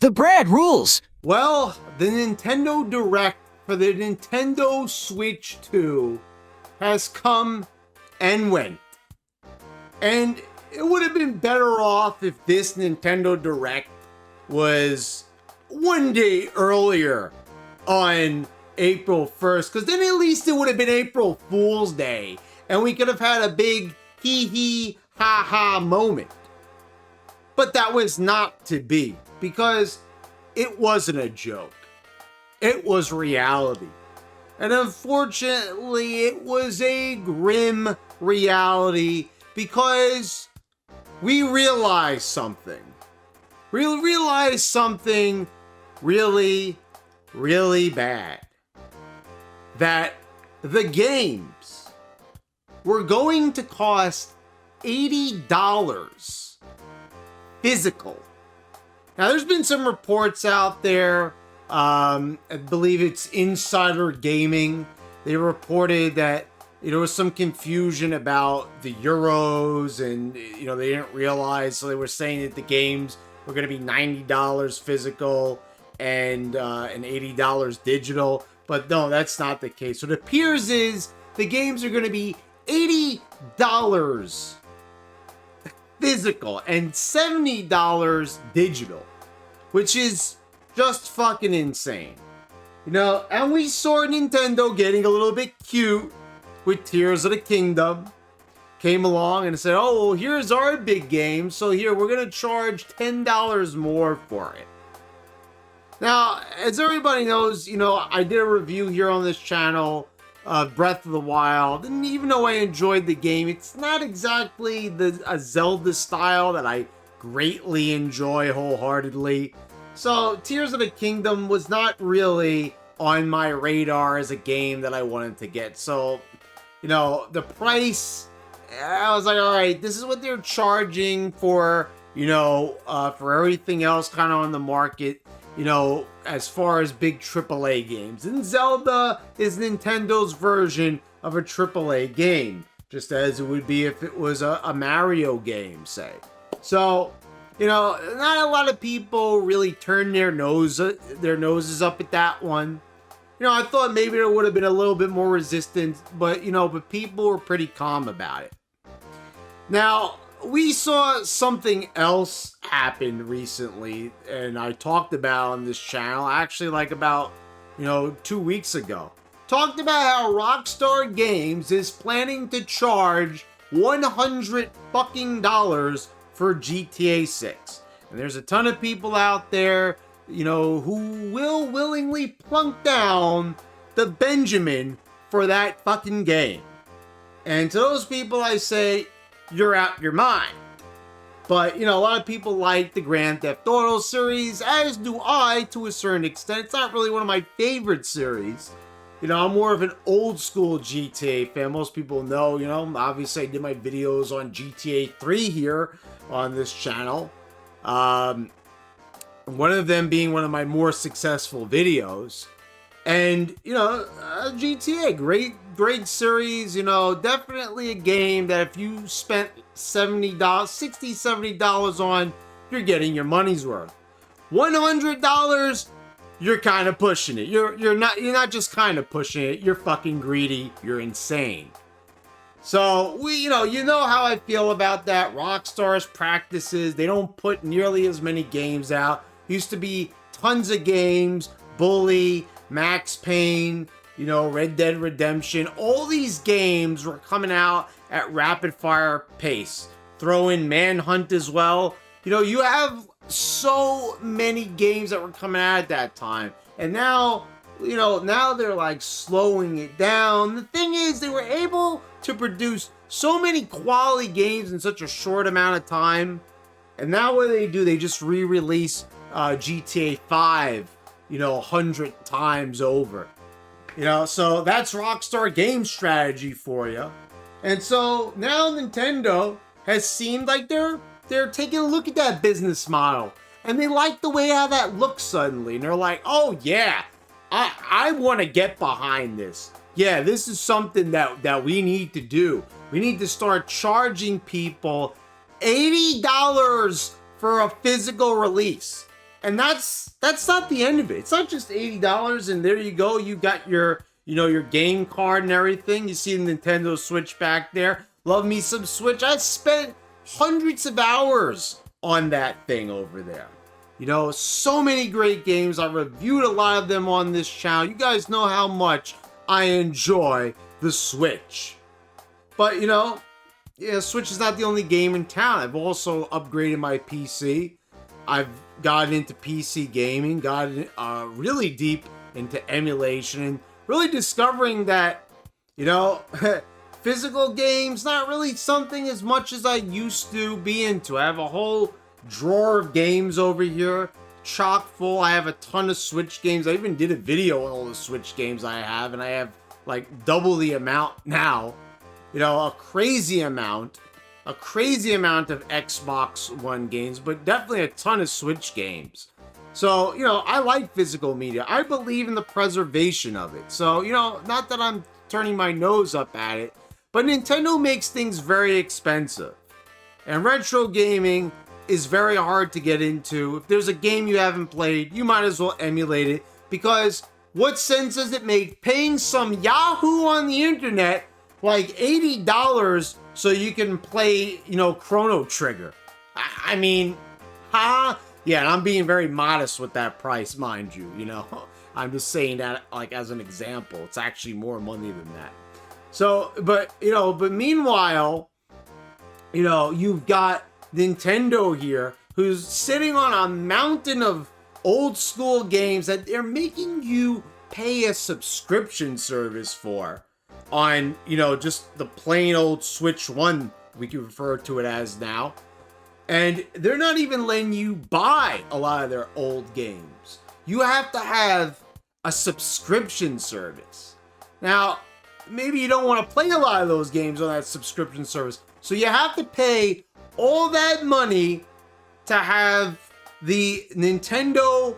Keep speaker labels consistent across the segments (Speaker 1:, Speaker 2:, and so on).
Speaker 1: The Brad rules.
Speaker 2: Well, the Nintendo Direct for the Nintendo Switch 2 has come and went. And it would have been better off if this Nintendo Direct was one day earlier on April 1st, because then at least it would have been April Fool's Day, and we could have had a big hee ha ha moment. But that was not to be, because it wasn't a joke. It was reality. And unfortunately, it was a grim reality, because we realized something. We realized something really, really bad. That the games were going to cost $80 physical. Now, there's been some reports out there. I believe it's Insider Gaming. They reported that there was some confusion about the euros, and they didn't realize. So they were saying that the games were going to be $90 physical and $80 digital. But no, that's not the case. What appears is the games are going to be $80 physical and $70 digital, which is just fucking insane. And we saw Nintendo getting a little bit cute with Tears of the Kingdom. Came along and said, oh, well, here's our big game. So here, we're going to charge $10 more for it. Now, as everybody knows, I did a review here on this channel of Breath of the Wild, and even though I enjoyed the game, it's not exactly a Zelda style that I greatly enjoy wholeheartedly. So, Tears of the Kingdom was not really on my radar as a game that I wanted to get. So, the price, I was like, all right, this is what they're charging for, for everything else kind of on the market. As far as big AAA games. And Zelda is Nintendo's version of a AAA game, just as it would be if it was a Mario game, say. So, not a lot of people really turned their noses up at that one. I thought maybe there would have been a little bit more resistance, but people were pretty calm about it. Now, we saw something else happen recently, and I talked about on this channel, actually like about, 2 weeks ago. Talked about how Rockstar Games is planning to charge $100 fucking for GTA 6. And there's a ton of people out there, who will willingly plunk down the Benjamin for that fucking game. And to those people I say, you're out your mind. But, a lot of people like the Grand Theft Auto series, as do I to a certain extent. It's not really one of my favorite series. I'm more of an old school GTA fan. Most people know, obviously I did my videos on GTA 3 here on this channel. One of them being one of my more successful videos. And, GTA, great series, definitely a game that if you spent $60, $70 on, you're getting your money's worth. $100, you're kind of pushing it. You're not just kind of pushing it, you're fucking greedy, you're insane. So, you know how I feel about that. Rockstar's practices, they don't put nearly as many games out. Used to be tons of games, Bully, Max Payne, Red Dead Redemption. All these games were coming out at rapid fire pace. Throw in Manhunt as well. You have so many games that were coming out at that time. And now, now they're like slowing it down. The thing is, they were able to produce so many quality games in such a short amount of time. And now what do? They just re-release GTA 5, 100 times over. So that's Rockstar Games strategy for you. And so now Nintendo has seemed like they're taking a look at that business model. And they like the way how that looks suddenly. And they're like, oh yeah, I want to get behind this. Yeah, this is something that we need to do. We need to start charging people $80 for a physical release. And that's not the end of it. It's not just $80 and there you go. You got your, your game card and everything. You see the Nintendo Switch back there. Love me some Switch. I spent hundreds of hours on that thing over there. So many great games. I reviewed a lot of them on this channel. You guys know how much I enjoy the Switch. But, Switch is not the only game in town. I've also upgraded my PC. I've gotten into PC gaming, gotten really deep into emulation, and really discovering that, physical games, not really something as much as I used to be into. I have a whole drawer of games over here, chock full. I have a ton of Switch games. I even did a video on all the Switch games I have, and I have like double the amount now. A crazy amount of Xbox One games, but definitely a ton of Switch games. So, I like physical media. I believe in the preservation of it. So, not that I'm turning my nose up at it, but Nintendo makes things very expensive. And retro gaming is very hard to get into. If there's a game you haven't played, you might as well emulate it, because what sense does it make paying some Yahoo on the internet like $80 so you can play, Chrono Trigger? I mean, huh? Yeah, and I'm being very modest with that price, mind you, I'm just saying that like as an example. It's actually more money than that. So, but meanwhile, you've got Nintendo here, who's sitting on a mountain of old school games that they're making you pay a subscription service for on, just the plain old Switch One, we can refer to it as now. And they're not even letting you buy a lot of their old games. You have to have a subscription service. Now, maybe you don't want to play a lot of those games on that subscription service, so you have to pay all that money to have the Nintendo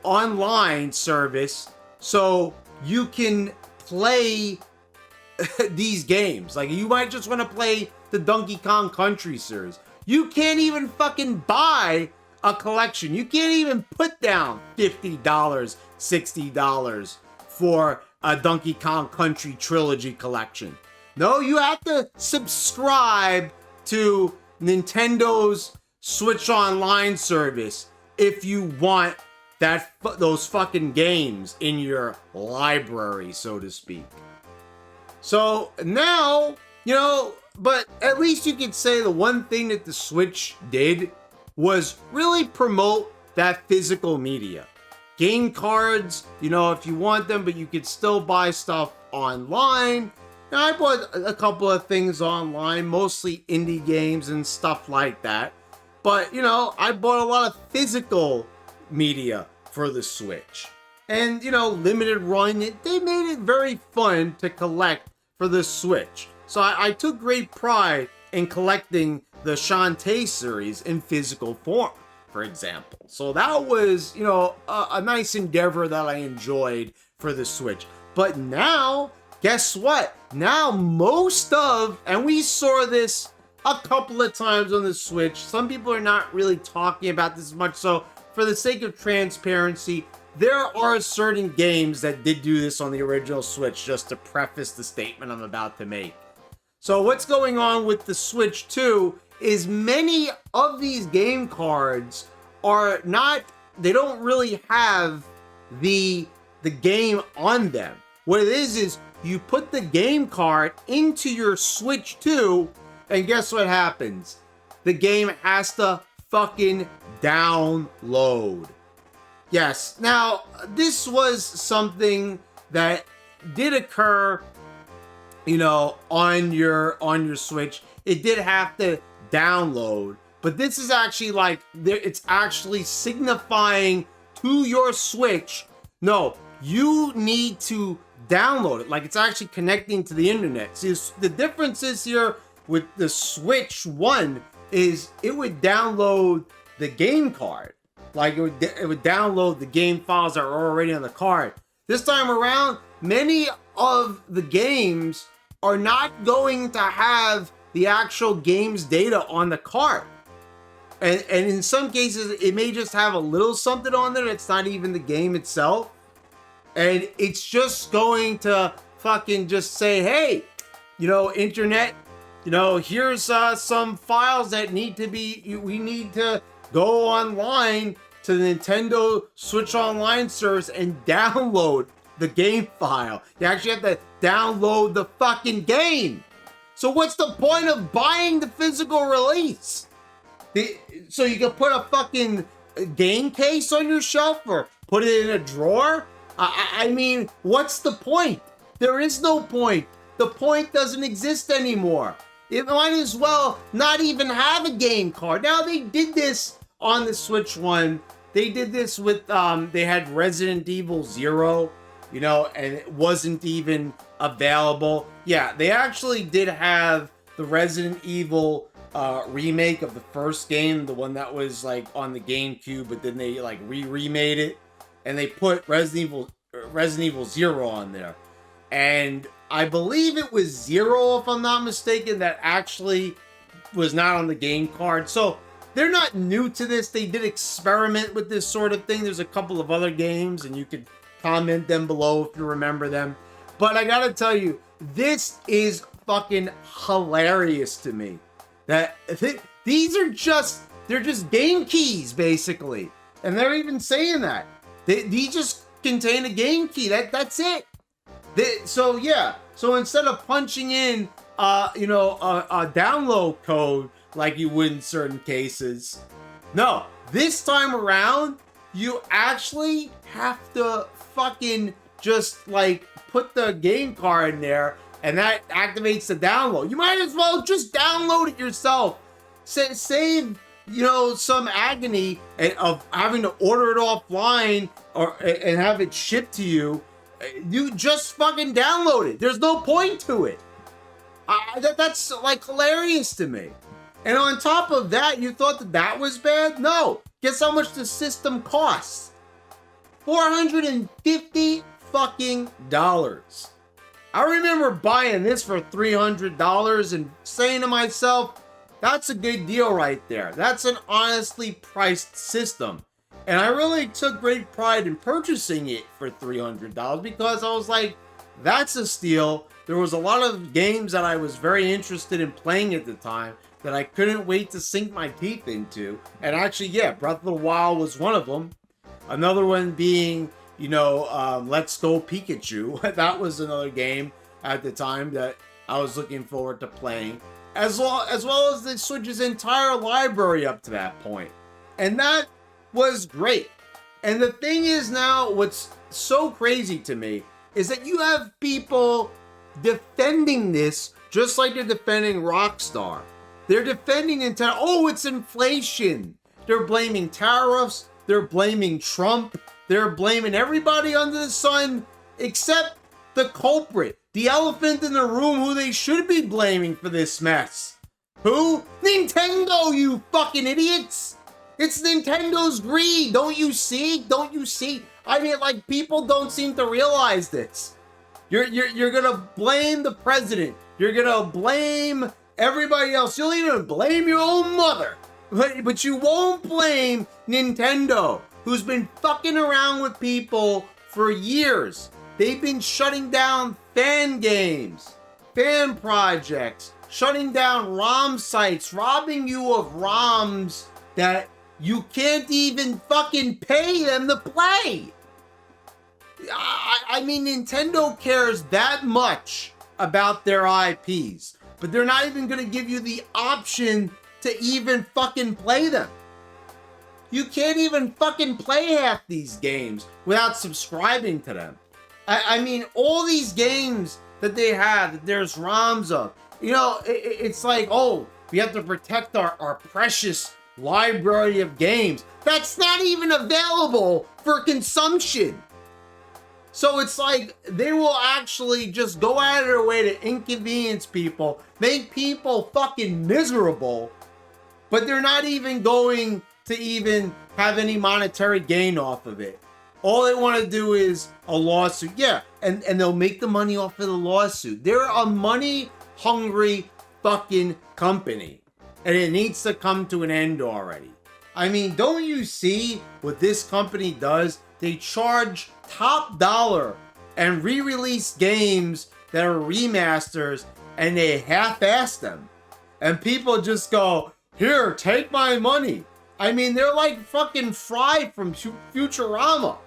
Speaker 2: online service so you can play these games. Like, you might just want to play the Donkey Kong Country series. You can't even fucking buy a collection. You can't even put down $50, $60 for a Donkey Kong Country Trilogy collection. No, you have to subscribe to Nintendo's Switch Online service if you want those fucking games in your library, so to speak. So now, but at least you could say the one thing that the Switch did was really promote that physical media. Game cards, if you want them, but you could still buy stuff online. Now, I bought a couple of things online, mostly indie games and stuff like that. But, I bought a lot of physical media for the Switch. And, limited run, they made it very fun to collect for the Switch. So I took great pride in collecting the Shantae series in physical form, for example. So that was, a nice endeavor that I enjoyed for the Switch. But now, guess what? Now and we saw this a couple of times on the Switch. Some people are not really talking about this much, so for the sake of transparency, there are certain games that did do this on the original Switch, just to preface the statement I'm about to make. So what's going on with the Switch 2 is many of these game cards are not, they don't really have the game on them. What it is you put the game card into your Switch 2, and guess what happens? The game has to fucking download. Yes, now this was something that did occur, on your Switch. It did have to download, but this is actually it's actually signifying to your Switch, no, you need to download it. Like, it's actually connecting to the internet. See, the difference is here with the Switch 1 is it would download the game card. Like, it would download the game files that are already on the card. This time around, many of the games are not going to have the actual game's data on the card. And in some cases, it may just have a little something on there that's not even the game itself. And it's just going to fucking just say, hey, internet, here's some files that need to be, we need to go online to the Nintendo Switch Online service and download the game file. You actually have to download the fucking game. So what's the point of buying the physical release? So you can put a fucking game case on your shelf or put it in a drawer? I mean, what's the point? There is no point. The point doesn't exist anymore. It might as well not even have a game card. Now, they did this on the Switch one. They did this with, they had Resident Evil 0, and it wasn't even available. Yeah, they actually did have the Resident Evil remake of the first game, the one that was like on the GameCube, but then they like remade it, and they put Resident Evil 0 on there. And I believe it was 0, if I'm not mistaken, that actually was not on the game card. So they're not new to this. They did experiment with this sort of thing. There's a couple of other games, and you could comment them below if you remember them. But I gotta tell you, this is fucking hilarious to me. That these are just, they're just game keys, basically. And they're even saying that. These just contain a game key. That's it. So yeah, so instead of punching in, a download code like you would in certain cases, no, this time around, you actually have to fucking just like put the game card in there, and that activates the download. You might as well just download it yourself. Save, some agony of having to order it offline and have it shipped to you. You just fucking download it. There's no point to it. That's like hilarious to me. And on top of that, you thought that was bad? No. Guess how much the system costs? $450 fucking dollars. I remember buying this for $300 and saying to myself, that's a good deal right there. That's an honestly priced system. And I really took great pride in purchasing it for $300 because I was like, that's a steal. There was a lot of games that I was very interested in playing at the time that I couldn't wait to sink my teeth into. And actually, yeah, Breath of the Wild was one of them. Another one being, Let's Go Pikachu. That was another game at the time that I was looking forward to playing. As well as the Switch's entire library up to that point. And that was great. And the thing is now, what's so crazy to me is that you have people defending this just like they're defending Rockstar. They're defending Nintendo. Oh, it's inflation. They're blaming tariffs. They're blaming Trump. They're blaming everybody under the sun except the culprit, the elephant in the room who they should be blaming for this mess. Who? Nintendo, you fucking idiots. It's Nintendo's greed. Don't you see? Don't you see? I mean, like, people don't seem to realize this. You're gonna blame the president. You're gonna blame everybody else. You'll even blame your own mother. But you won't blame Nintendo, who's been fucking around with people for years. They've been shutting down fan games, fan projects, shutting down ROM sites, robbing you of ROMs that you can't even fucking pay them to play. I mean, Nintendo cares that much about their IPs, but they're not even going to give you the option to even fucking play them. You can't even fucking play half these games without subscribing to them. I mean, all these games that they have, that there's ROMs of, it's like, oh, we have to protect our precious library of games. That's not even available for consumption. So it's like they will actually just go out of their way to inconvenience people, make people fucking miserable, but they're not even going to even have any monetary gain off of it. All they want to do is a lawsuit. Yeah, and they'll make the money off of the lawsuit. They're a money-hungry fucking company. and it needs to come to an end already. I mean, don't you see what this company does? They charge top dollar and re-release games that are remasters, and they half-ass them. And people just go, here, take my money. I mean, they're like fucking Fry from Futurama.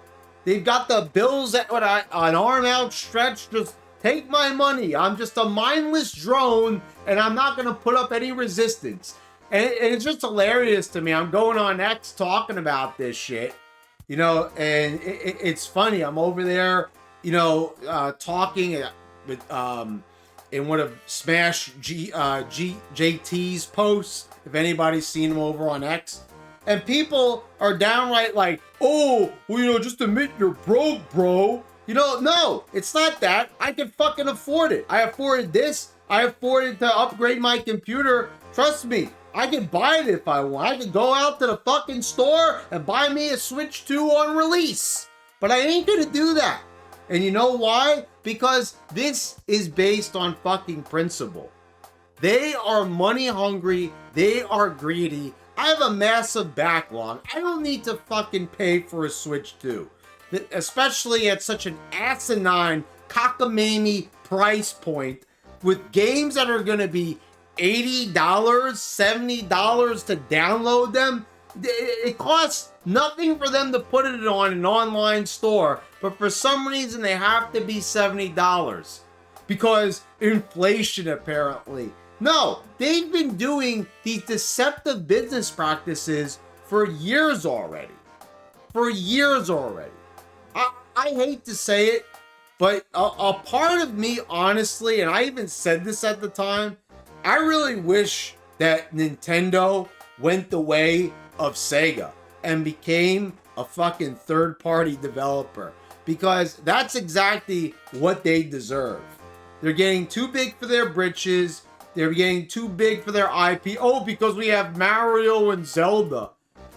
Speaker 2: They've got the bills at an arm outstretched, just take my money. I'm just a mindless drone, and I'm not going to put up any resistance. And it's just hilarious to me. I'm going on X talking about this shit, you know, and it's funny. I'm over there, you know, talking with in one of Smash JT's posts, if anybody's seen him over on X. And people are downright like, oh, well, you know, just admit you're broke, bro. You know, no, it's not that. I can fucking afford it. I afforded this. I afforded to upgrade my computer. Trust me, I can buy it if I want. I can go out to the fucking store and buy me a Switch 2 on release. But I ain't gonna do that. And you know why? Because this is based on fucking principle. They are money hungry. They are greedy. I have a massive backlog. I don't need to fucking pay for a Switch 2. Especially at such an asinine, cockamamie price point with games that are going to be $80, $70 to download them. It costs nothing for them to put it on an online store, but for some reason they have to be $70 because inflation apparently. No, they've been doing these deceptive business practices for years already. For years already. I hate to say it, but a part of me, honestly, and I even said this at the time, I really wish that Nintendo went the way of Sega and became a fucking third-party developer, because that's exactly what they deserve. They're getting too big for their britches. They're getting too big for their IP. Oh, because we have Mario and Zelda.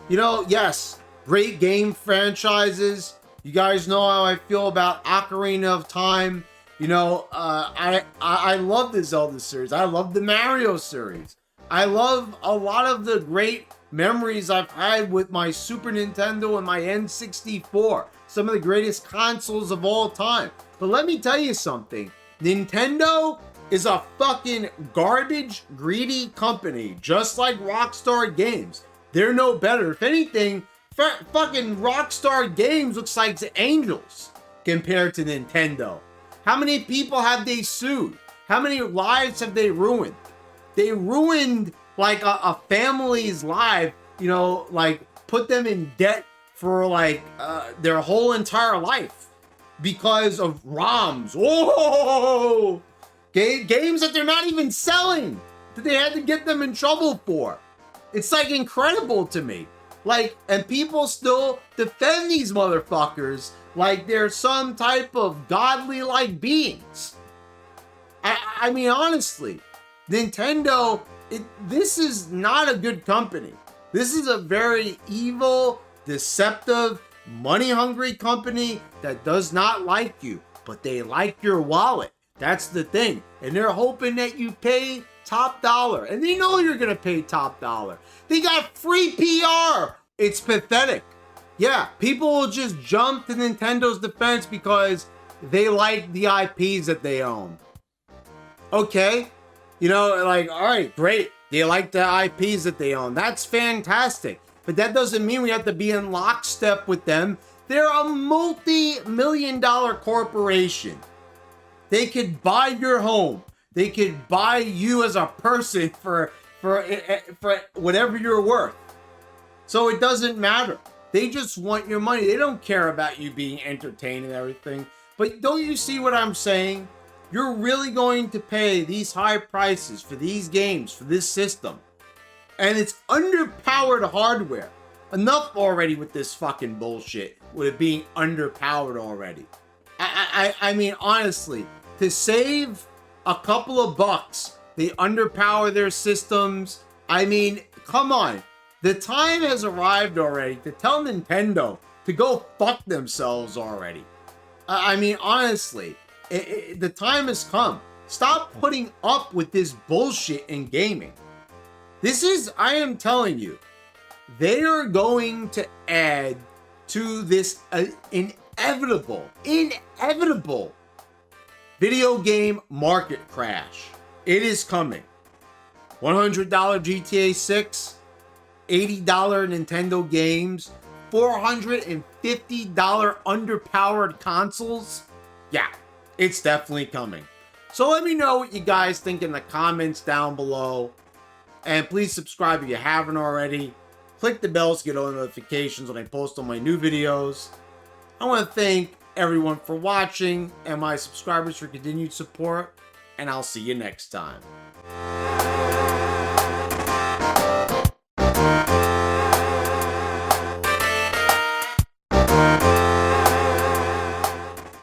Speaker 2: You know, yes, great game franchises. You guys know how I feel about Ocarina of Time. You know, I love the Zelda series. I love the Mario series. I love a lot of the great memories I've had with my Super Nintendo and my N64. Some of the greatest consoles of all time. But let me tell you something. Nintendo is a fucking garbage, greedy company, just like Rockstar Games. They're no better. If anything, fucking Rockstar Games looks like angels compared to Nintendo. How many people have they sued? How many lives have they ruined? They ruined like a family's life, you know, like put them in debt for like their whole entire life because of ROMs. Oh, games that they're not even selling, that they had to get them in trouble for. It's like incredible to me. Like, and people still defend these motherfuckers like they're some type of godly-like beings. I mean, honestly, Nintendo, this is not a good company. This is a very evil, deceptive, money-hungry company that does not like you, but they like your wallet. That's the thing. And they're hoping that you pay top dollar. And they know you're going to pay top dollar. They got free PR. It's pathetic. Yeah, people will just jump to Nintendo's defense because they like the IPs that they own. Okay. You know, like, all right, great. They like the IPs that they own. That's fantastic. But that doesn't mean we have to be in lockstep with them. They're a multi-million-dollar corporation. They could buy your home. They could buy you as a person for whatever you're worth. So it doesn't matter. They just want your money. They don't care about you being entertained and everything. But don't you see what I'm saying? You're really going to pay these high prices for these games, for this system. And it's underpowered hardware. Enough already with this fucking bullshit, with it being underpowered already. I mean, honestly, to save a couple of bucks, they underpower their systems. I mean, come on. The time has arrived already to tell Nintendo to go fuck themselves already. I mean, honestly, the time has come. Stop putting up with this bullshit in gaming. I am telling you, they are going to add to this inevitable video game market crash. It is coming. $100 GTA 6, $80 Nintendo games, $450 underpowered consoles. Yeah, it's definitely coming. So let me know what you guys think in the comments down below. And please subscribe if you haven't already. Click the bells to get all notifications when I post on my new videos. I want to thank everyone for watching and my subscribers for continued support. And I'll see you next time.